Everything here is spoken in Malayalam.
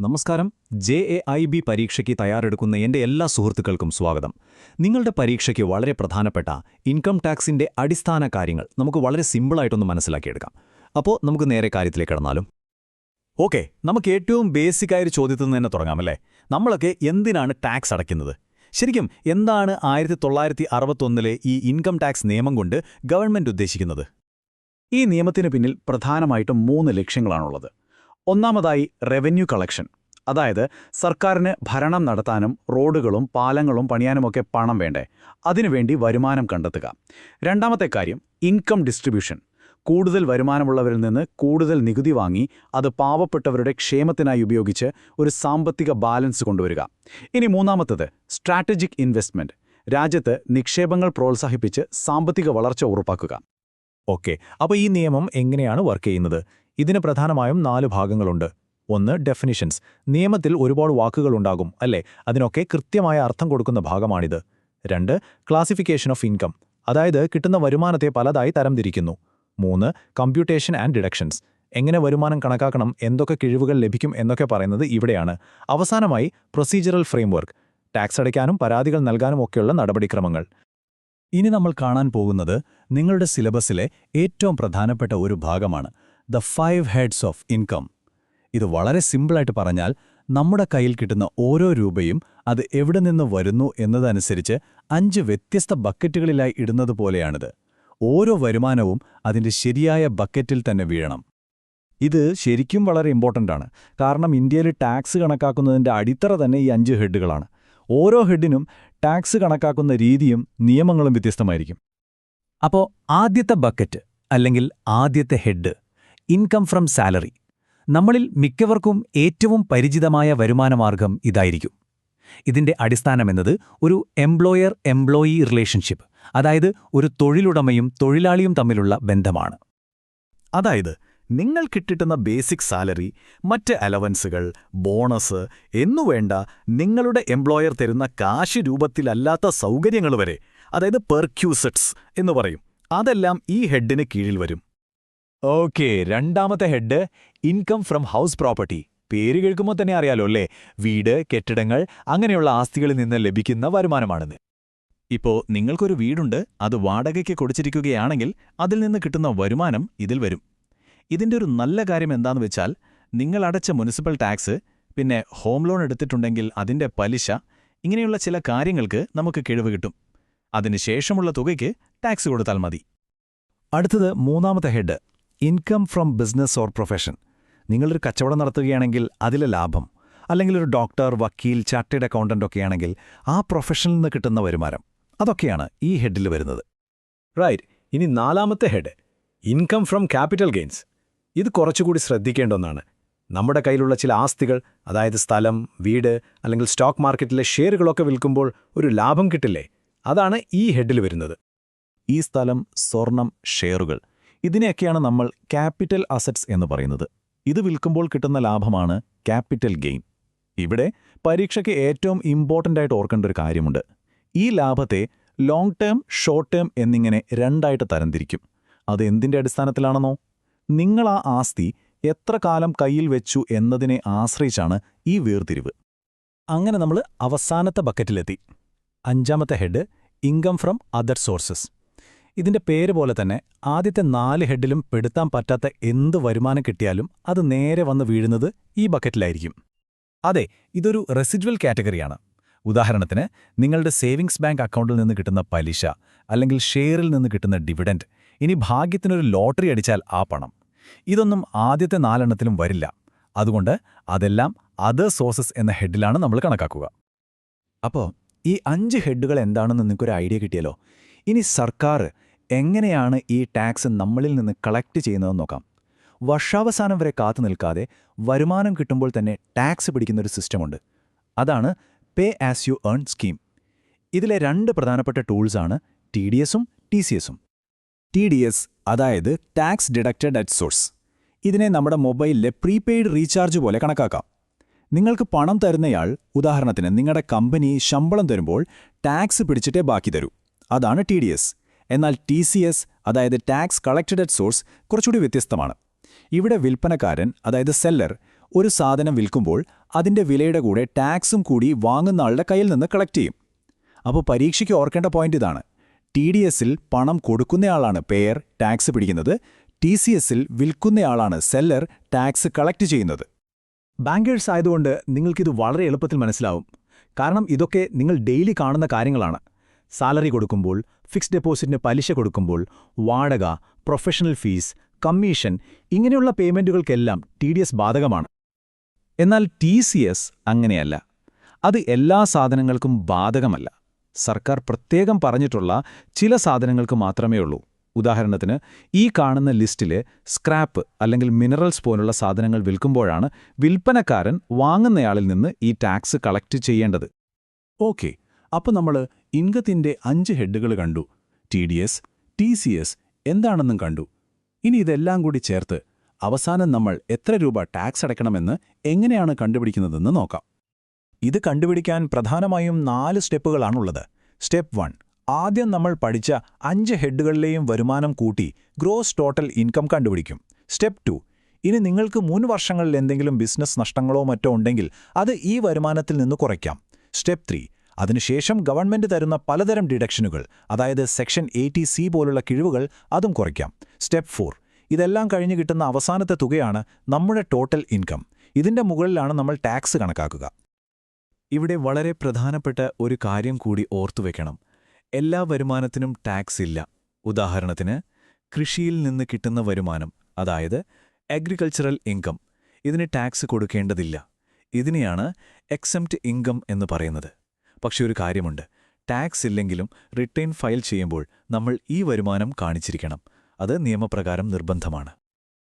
നമസ്കാരം. JAIB പരീക്ഷയ്ക്ക് തയ്യാറെടുക്കുന്ന എൻ്റെ എല്ലാ സുഹൃത്തുക്കൾക്കും സ്വാഗതം. നിങ്ങളുടെ പരീക്ഷയ്ക്ക് വളരെ പ്രധാനപ്പെട്ട ഇൻകം ടാക്സിൻ്റെ അടിസ്ഥാന കാര്യങ്ങൾ നമുക്ക് വളരെ സിമ്പിളായിട്ടൊന്ന് മനസ്സിലാക്കിയെടുക്കാം. അപ്പോൾ നമുക്ക് നേരെ കാര്യത്തിലേക്ക് കടന്നാലും. ഓക്കെ, നമുക്ക് ഏറ്റവും ബേസിക്കായൊരു ചോദ്യത്തിൽ നിന്ന് തന്നെ തുടങ്ങാമല്ലേ? നമ്മളൊക്കെ എന്തിനാണ് ടാക്സ് അടയ്ക്കുന്നത്? ശരിക്കും എന്താണ് 1961 ഈ ഇൻകം ടാക്സ് നിയമം കൊണ്ട് ഗവൺമെൻറ് ഉദ്ദേശിക്കുന്നത്? ഈ നിയമത്തിന് പിന്നിൽ പ്രധാനമായിട്ടും 3 ലക്ഷ്യങ്ങളാണുള്ളത്. ഒന്നാമതായി റവന്യൂ കളക്ഷൻ, അതായത് സർക്കാരിന് ഭരണം നടത്താനും റോഡുകളും പാലങ്ങളും പണിയാനുമൊക്കെ പണം വേണ്ടേ, അതിനുവേണ്ടി വരുമാനം കണ്ടെത്തുക. രണ്ടാമത്തെ കാര്യം ഇൻകം ഡിസ്ട്രിബ്യൂഷൻ, കൂടുതൽ വരുമാനമുള്ളവരിൽ നിന്ന് കൂടുതൽ നികുതി വാങ്ങി അത് പാവപ്പെട്ടവരുടെ ക്ഷേമത്തിനായി ഉപയോഗിച്ച് ഒരു സാമ്പത്തിക ബാലൻസ് കൊണ്ടുവരിക. ഇനി മൂന്നാമത്തേത് സ്ട്രാറ്റജിക് ഇൻവെസ്റ്റ്മെന്റ്, രാജ്യത്ത് നിക്ഷേപങ്ങൾ പ്രോത്സാഹിപ്പിച്ച് സാമ്പത്തിക വളർച്ച ഉറപ്പാക്കുക. ഓക്കെ, അപ്പോൾ ഈ നിയമം എങ്ങനെയാണ് വർക്ക് ചെയ്യുന്നത്? ഇതിന് പ്രധാനമായും 4 ഭാഗങ്ങളുണ്ട്. ഒന്ന്, ഡെഫിനിഷൻസ്. നിയമത്തിൽ ഒരുപാട് വാക്കുകളുണ്ടാകും അല്ലേ? അതിനൊക്കെ കൃത്യമായ അർത്ഥം കൊടുക്കുന്ന ഭാഗമാണിത്. 2, ക്ലാസിഫിക്കേഷൻ ഓഫ് ഇൻകം, അതായത് കിട്ടുന്ന വരുമാനത്തെ പലതായി തരംതിരിക്കുന്നു. 3, കമ്പ്യൂട്ടേഷൻ ആൻഡ് ഡിഡക്ഷൻസ്, എങ്ങനെ വരുമാനം കണക്കാക്കണം, എന്തൊക്കെ കിഴിവുകൾ ലഭിക്കും എന്നൊക്കെ പറയുന്നത് ഇവിടെയാണ്. അവസാനമായി പ്രൊസീജറൽ ഫ്രെയിംവർക്ക്, ടാക്സ് അടയ്ക്കാനും പരാതികൾ നൽകാനും ഒക്കെയുള്ള നടപടിക്രമങ്ങൾ. ഇനി നമ്മൾ കാണാൻ പോകുന്നത് നിങ്ങളുടെ സിലബസിലെ ഏറ്റവും പ്രധാനപ്പെട്ട ഒരു ഭാഗമാണ്, ദ 5 ഹെഡ്സ് ഓഫ് ഇൻകം. ഇത് വളരെ സിമ്പിളായിട്ട് പറഞ്ഞാൽ, നമ്മുടെ കയ്യിൽ കിട്ടുന്ന ഓരോ രൂപയും അത് എവിടെ നിന്ന് വരുന്നു എന്നതനുസരിച്ച് 5 വ്യത്യസ്ത ബക്കറ്റുകളിലായി ഇടുന്നത് പോലെയാണിത്. ഓരോ വരുമാനവും അതിൻ്റെ ശരിയായ ബക്കറ്റിൽ തന്നെ വീഴണം. ഇത് ശരിക്കും വളരെ ഇമ്പോർട്ടൻ്റ് ആണ്. കാരണം ഇന്ത്യയിൽ ടാക്സ് കണക്കാക്കുന്നതിൻ്റെ അടിത്തറ തന്നെ ഈ 5 ഹെഡുകളാണ്. ഓരോ ഹെഡിനും ടാക്സ് കണക്കാക്കുന്ന രീതിയും നിയമങ്ങളും വ്യത്യസ്തമായിരിക്കും. അപ്പോൾ ആദ്യത്തെ ബക്കറ്റ് അല്ലെങ്കിൽ ആദ്യത്തെ ഹെഡ്, ഇൻകം ഫ്രം സാലറി. നമ്മളിൽ മിക്കവർക്കും ഏറ്റവും പരിചിതമായ വരുമാനമാർഗം ഇതായിരിക്കും. ഇതിൻ്റെ അടിസ്ഥാനമെന്നത് ഒരു എംപ്ലോയർ-എംപ്ലോയി റിലേഷൻഷിപ്പ്, അതായത് ഒരു തൊഴിലുടമയും തൊഴിലാളിയും തമ്മിലുള്ള ബന്ധമാണ്. അതായത് നിങ്ങൾ കിട്ടുന്ന ബേസിക് സാലറി, മറ്റ് അലവൻസുകൾ, ബോണസ് എന്നുവേണ്ട നിങ്ങളുടെ എംപ്ലോയർ തരുന്ന കാശ് രൂപത്തിലല്ലാത്ത സൗകര്യങ്ങൾ വരെ, അതായത് പെർക്യൂസിറ്റ്സ് എന്ന് പറയും, അതെല്ലാം ഈ ഹെഡിന് കീഴിൽ വരും. ഓക്കെ, രണ്ടാമത്തെ head income from house property. പേര് കേൾക്കുമ്പോൾ തന്നെ അറിയാലോ അല്ലേ? വീട്, കെട്ടിടങ്ങൾ, അങ്ങനെയുള്ള ആസ്തികളിൽ നിന്ന് ലഭിക്കുന്ന വരുമാനമാണെന്ന്. ഇപ്പോൾ നിങ്ങൾക്കൊരു വീടുണ്ട്, അത് വാടകയ്ക്ക് കൊടുത്തിരിക്കുകയാണെങ്കിൽ അതിൽ നിന്ന് കിട്ടുന്ന വരുമാനം ഇതിൽ വരും. ഇതിൻ്റെ ഒരു നല്ല കാര്യം എന്താണെന്ന് വെച്ചാൽ, നിങ്ങൾ അടച്ച മുനിസിപ്പൽ ടാക്സ്, പിന്നെ ഹോം ലോൺ എടുത്തിട്ടുണ്ടെങ്കിൽ അതിൻ്റെ പലിശ, ഇങ്ങനെയുള്ള ചില കാര്യങ്ങൾക്ക് നമുക്ക് കിഴിവ് കിട്ടും. അതിനുശേഷമുള്ള തുകയ്ക്ക് ടാക്സ് കൊടുത്താൽ മതി. അടുത്തത് മൂന്നാമത്തെ head, income from business or profession. നിങ്ങളൊരു കച്ചവടം നടത്തുകയാണെങ്കിൽ അതിലെ ലാഭം, അല്ലെങ്കിൽ ഒരു ഡോക്ടർ, വക്കീൽ, ചാർട്ടേഡ് അക്കൗണ്ടൻ്റ് ഒക്കെയാണെങ്കിൽ ആ പ്രൊഫഷനിൽ നിന്ന് കിട്ടുന്ന വരുമാനം, അതൊക്കെയാണ് ഈ ഹെഡിൽ വരുന്നത്. റൈറ്റ്. ഇനി നാലാമത്തെ head, income from capital gains. ഇത് കുറച്ചുകൂടി ശ്രദ്ധിക്കേണ്ട ഒന്നാണ്. നമ്മുടെ കയ്യിലുള്ള ചില ആസ്തികൾ, അതായത് സ്ഥലം, വീട്, അല്ലെങ്കിൽ സ്റ്റോക്ക് മാർക്കറ്റിലെ ഷെയറുകളൊക്കെ വിൽക്കുമ്പോൾ ഒരു ലാഭം കിട്ടില്ലേ, അതാണ് ഈ ഹെഡിൽ വരുന്നത്. ഈ സ്ഥലം, സ്വർണം, ഷെയറുകൾ, ഇതിനെയൊക്കെയാണ് നമ്മൾ ക്യാപിറ്റൽ അസറ്റ്സ് എന്ന് പറയുന്നത്. ഇത് വിൽക്കുമ്പോൾ കിട്ടുന്ന ലാഭമാണ് ക്യാപിറ്റൽ ഗെയിൻ. ഇവിടെ പരീക്ഷയ്ക്ക് ഏറ്റവും ഇമ്പോർട്ടൻ്റ് ആയിട്ട് ഓർക്കേണ്ട ഒരു കാര്യമുണ്ട്. ഈ ലാഭത്തെ ലോങ് ടേം, ഷോർട്ട് ടേം എന്നിങ്ങനെ 2ആയിട്ട് തരംതിരിക്കും. അത് എന്തിൻ്റെ അടിസ്ഥാനത്തിലാണെന്നോ? നിങ്ങൾ ആ ആസ്തി എത്ര കാലം കയ്യിൽ വെച്ചു എന്നതിനെ ആശ്രയിച്ചാണ് ഈ വേർതിരിവ്. അങ്ങനെ നമ്മൾ അവസാനത്തെ ബക്കറ്റിലെത്തി. 5ാമത്തെ head, income from other sources. ഇതിൻ്റെ പേര് പോലെ തന്നെ ആദ്യത്തെ 4 ഹെഡിലും പെടുത്താൻ പറ്റാത്ത എന്ത് വരുമാനം കിട്ടിയാലും അത് നേരെ വന്ന് വീഴുന്നത് ഈ ബക്കറ്റിലായിരിക്കും. അതെ, ഇതൊരു റെസിഡ്വൽ കാറ്റഗറിയാണ്. ഉദാഹരണത്തിന്, നിങ്ങളുടെ സേവിങ്സ് ബാങ്ക് അക്കൗണ്ടിൽ നിന്ന് കിട്ടുന്ന പലിശ, അല്ലെങ്കിൽ ഷെയറിൽ നിന്ന് കിട്ടുന്ന ഡിവിഡൻഡ്, ഇനി ഭാഗ്യത്തിനൊരു ലോട്ടറി അടിച്ചാൽ ആ പണം, ഇതൊന്നും ആദ്യത്തെ 4 എണ്ണത്തിലും വരില്ല. അതുകൊണ്ട് അതെല്ലാം അതർ സോഴ്സസ് എന്ന ഹെഡിലാണ് നമ്മൾ കണക്കാക്കുക. അപ്പോൾ ഈ 5 ഹെഡുകൾ എന്താണെന്ന് നിങ്ങൾക്കൊരു ഐഡിയ കിട്ടിയല്ലോ. ഇനി സർക്കാർ എങ്ങനെയാണ് ഈ ടാക്സ് നമ്മളിൽ നിന്ന് കളക്ട് ചെയ്യുന്നതെന്ന് നോക്കാം. വർഷാവസാനം വരെ കാത്തു നിൽക്കാതെ വരുമാനം കിട്ടുമ്പോൾ തന്നെ ടാക്സ് പിടിക്കുന്നൊരു സിസ്റ്റമുണ്ട്. അതാണ് പേ ആസ് യു ഏൺ സ്കീം. ഇതിലെ 2 പ്രധാനപ്പെട്ട ടൂൾസാണ് TDSഉം TCSഉം. TDS, അതായത് ടാക്സ് ഡിഡക്റ്റഡ് അറ്റ് സോഴ്സ്. ഇതിനെ നമ്മുടെ മൊബൈലിലെ പ്രീപെയ്ഡ് റീചാർജ് പോലെ കണക്കാക്കാം. നിങ്ങൾക്ക് പണം തരുന്നയാൾ, ഉദാഹരണത്തിന് നിങ്ങളുടെ കമ്പനി ശമ്പളം തരുമ്പോൾ ടാക്സ് പിടിച്ചിട്ടേ ബാക്കി തരൂ. അതാണ് TDS. എന്നാൽ TCS, അതായത് ടാക്സ് കളക്റ്റഡ് അറ്റ് സോഴ്സ്, കുറച്ചുകൂടി വ്യത്യസ്തമാണ്. ഇവിടെ വിൽപ്പനക്കാരൻ, അതായത് സെല്ലർ, ഒരു സാധനം വിൽക്കുമ്പോൾ അതിന്റെ വിലയുടെ കൂടെ ടാക്സും കൂടി വാങ്ങുന്ന ആളുടെ കയ്യിൽ നിന്ന് കളക്ട് ചെയ്യും. അപ്പോൾ പരീക്ഷയ്ക്ക് ഓർക്കേണ്ട പോയിന്റ് ഇതാണ്. TDSൽ പണം കൊടുക്കുന്നയാളാണ് പേയർ, ടാക്സ് പിടിക്കുന്നത്. TCSൽ വിൽക്കുന്നയാളാണ് സെല്ലർ, ടാക്സ് കളക്ട് ചെയ്യുന്നത്. ബാങ്കേഴ്സ് ആയതുകൊണ്ട് നിങ്ങൾക്കിത് വളരെ എളുപ്പത്തിൽ മനസ്സിലാവും. കാരണം ഇതൊക്കെ നിങ്ങൾ ഡെയിലി കാണുന്ന കാര്യങ്ങളാണ്. സാലറി കൊടുക്കുമ്പോൾ, ഫിക്സ്ഡ് ഡെപ്പോസിറ്റിന് പലിശ കൊടുക്കുമ്പോൾ, വാടക, പ്രൊഫഷണൽ ഫീസ്, കമ്മീഷൻ ഇങ്ങനെയുള്ള പേയ്മെന്റുകൾക്കെല്ലാം TDS ബാധകമാണ്. എന്നാൽ TCS അങ്ങനെയല്ല. അത് എല്ലാ സാധനങ്ങൾക്കും ബാധകമല്ല. സർക്കാർ പ്രത്യേകം പറഞ്ഞിട്ടുള്ള ചില സാധനങ്ങൾക്ക് മാത്രമേ ഉള്ളൂ. ഉദാഹരണത്തിന് ഈ കാണുന്ന ലിസ്റ്റില് സ്ക്രാപ്പ് അല്ലെങ്കിൽ മിനറൽസ് പോലുള്ള സാധനങ്ങൾ വിൽക്കുമ്പോഴാണ് വിൽപ്പനക്കാരൻ വാങ്ങുന്നയാളിൽ നിന്ന് ഈ ടാക്സ് കളക്ട് ചെയ്യേണ്ടത്. ഓക്കെ, അപ്പോൾ നമ്മൾ ഇൻകത്തിന്റെ 5 ഹെഡുകൾ കണ്ടു. TDS, TCS എന്താണെന്നും കണ്ടു. ഇനി ഇതെല്ലാം കൂടി ചേർത്ത് അവസാനം നമ്മൾ എത്ര രൂപ ടാക്സ് അടയ്ക്കണമെന്ന് എങ്ങനെയാണ് കണ്ടുപിടിക്കുന്നതെന്ന് നോക്കാം. ഇത് കണ്ടുപിടിക്കാൻ പ്രധാനമായും 4 സ്റ്റെപ്പുകളാണുള്ളത്. സ്റ്റെപ്പ് 1. ആദ്യം നമ്മൾ പഠിച്ച 5 ഹെഡുകളിലെയും വരുമാനം കൂട്ടി ഗ്രോസ് ടോട്ടൽ ഇൻകം കണ്ടുപിടിക്കും. സ്റ്റെപ്പ് 2. ഇനി നിങ്ങൾക്ക് മുൻ വർഷങ്ങളിൽ എന്തെങ്കിലും ബിസിനസ് നഷ്ടങ്ങളോ മറ്റോ ഉണ്ടെങ്കിൽ അത് ഈ വരുമാനത്തിൽ നിന്ന് കുറയ്ക്കാം. സ്റ്റെപ്പ് 3. അതിനുശേഷം ഗവൺമെന്റ് തരുന്ന പലതരം ഡിഡക്ഷനുകൾ, അതായത് സെക്ഷൻ 80C പോലുള്ള കിഴിവുകൾ, അതും കുറയ്ക്കാം. സ്റ്റെപ്പ് 4. ഇതെല്ലാം കഴിഞ്ഞ് കിട്ടുന്ന അവസാനത്തെ തുകയാണ് നമ്മുടെ ടോട്ടൽ ഇൻകം. ഇതിന്റെ മുകളിലാണ് നമ്മൾ ടാക്സ് കണക്കാക്കുക. ഇവിടെ വളരെ പ്രധാനപ്പെട്ട ഒരു കാര്യം കൂടി ഓർത്തുവെക്കണം. എല്ലാ വരുമാനത്തിനും ടാക്സ് ഇല്ല. ഉദാഹരണത്തിന് കൃഷിയിൽ നിന്ന് കിട്ടുന്ന വരുമാനം, അതായത് അഗ്രികൾച്ചറൽ ഇൻകം, ഇതിന് ടാക്സ് കൊടുക്കേണ്ടതില്ല. ഇതിനെയാണ് എക്സംപ്റ്റ് ഇൻകം എന്ന് പറയുന്നത്. പക്ഷെ ഒരു കാര്യമുണ്ട്, ടാക്സ് ഇല്ലെങ്കിലും റിട്ടേൺ ഫയൽ ചെയ്യുമ്പോൾ നമ്മൾ ഈ വരുമാനം കാണിച്ചിരിക്കണം. അത് നിയമപ്രകാരം നിർബന്ധമാണ്.